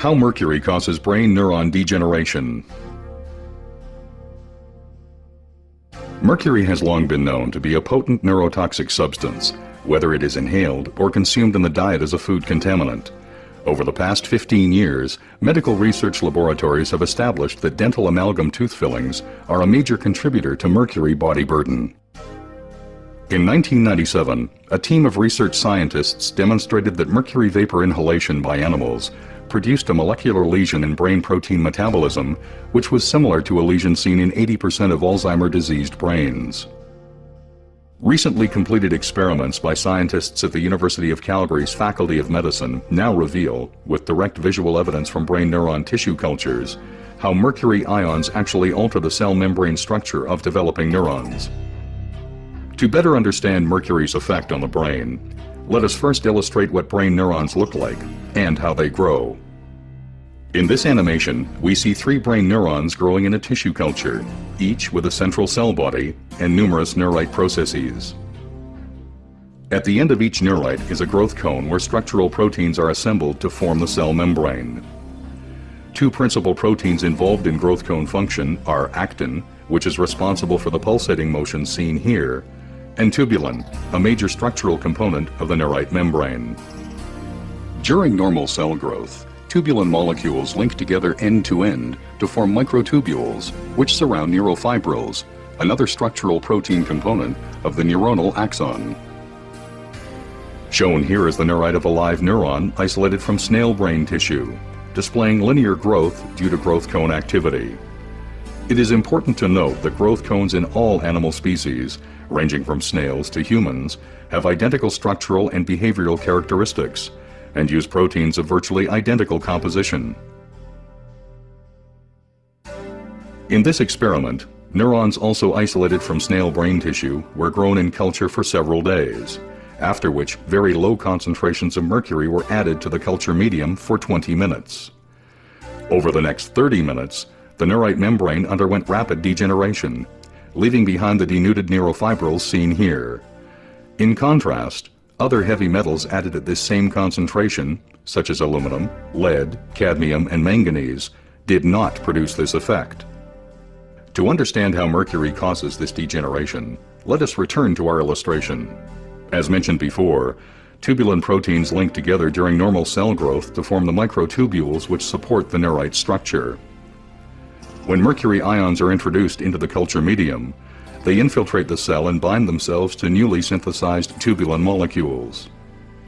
How mercury causes brain neuron degeneration. Mercury has long been known to be a potent neurotoxic substance, whether it is inhaled or consumed in the diet as a food contaminant. Over the past 15 years, medical research laboratories have established that dental amalgam tooth fillings are a major contributor to mercury body burden. In 1997, a team of research scientists demonstrated that mercury vapor inhalation by animals produced a molecular lesion in brain protein metabolism, which was similar to a lesion seen in 80% of Alzheimer-diseased brains. Recently completed experiments by scientists at the University of Calgary's Faculty of Medicine now reveal, with direct visual evidence from brain neuron tissue cultures, how mercury ions actually alter the cell membrane structure of developing neurons. To better understand mercury's effect on the brain, let us first illustrate what brain neurons look like and how they grow. In this animation, we see 3 brain neurons growing in a tissue culture, each with a central cell body and numerous neurite processes. At the end of each neurite is a growth cone where structural proteins are assembled to form the cell membrane. 2 principal proteins involved in growth cone function are actin, which is responsible for the pulsating motion seen here, and tubulin, a major structural component of the neurite membrane. During normal cell growth, tubulin molecules link together end-to-end to form microtubules, which surround neurofibrils, another structural protein component of the neuronal axon. Shown here is the neurite of a live neuron isolated from snail brain tissue, displaying linear growth due to growth cone activity. It is important to note that growth cones in all animal species, ranging from snails to humans, have identical structural and behavioral characteristics and use proteins of virtually identical composition. In this experiment, neurons also isolated from snail brain tissue were grown in culture for several days, after which very low concentrations of mercury were added to the culture medium for 20 minutes. Over the next 30 minutes, the neurite membrane underwent rapid degeneration, leaving behind the denuded neurofibrils seen here. In contrast, other heavy metals added at this same concentration, such as aluminum, lead, cadmium, and manganese, did not produce this effect. To understand how mercury causes this degeneration, let us return to our illustration. As mentioned before, tubulin proteins link together during normal cell growth to form the microtubules which support the neurite structure. When mercury ions are introduced into the culture medium, they infiltrate the cell and bind themselves to newly synthesized tubulin molecules.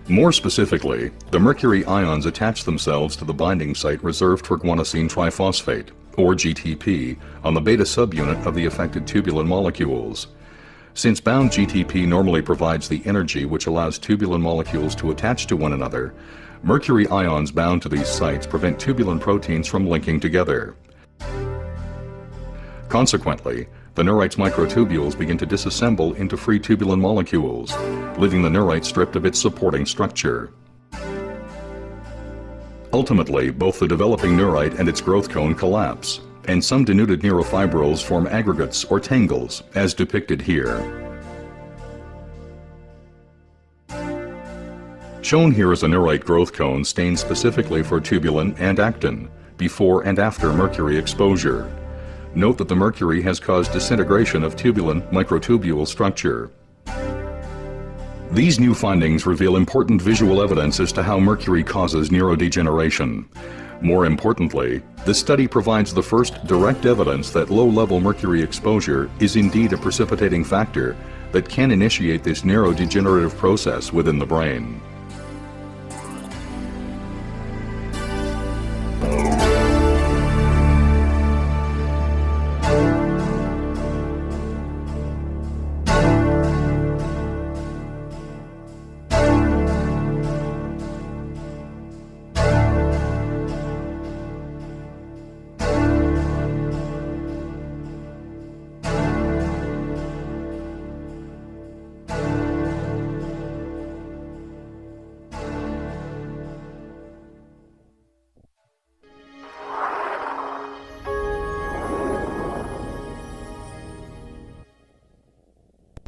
More specifically, the mercury ions attach themselves to the binding site reserved for guanosine triphosphate, or GTP, on the beta subunit of the affected tubulin molecules. Since bound GTP normally provides the energy which allows tubulin molecules to attach to one another, mercury ions bound to these sites prevent tubulin proteins from linking together. Consequently, the neurite's microtubules begin to disassemble into free tubulin molecules, leaving the neurite stripped of its supporting structure. Ultimately, both the developing neurite and its growth cone collapse, and some denuded neurofibrils form aggregates or tangles, as depicted here. Shown here is a neurite growth cone stained specifically for tubulin and actin, before and after mercury exposure. Note that the mercury has caused disintegration of tubulin microtubule structure. These new findings reveal important visual evidence as to how mercury causes neurodegeneration. More importantly, this study provides the first direct evidence that low-level mercury exposure is indeed a precipitating factor that can initiate this neurodegenerative process within the brain.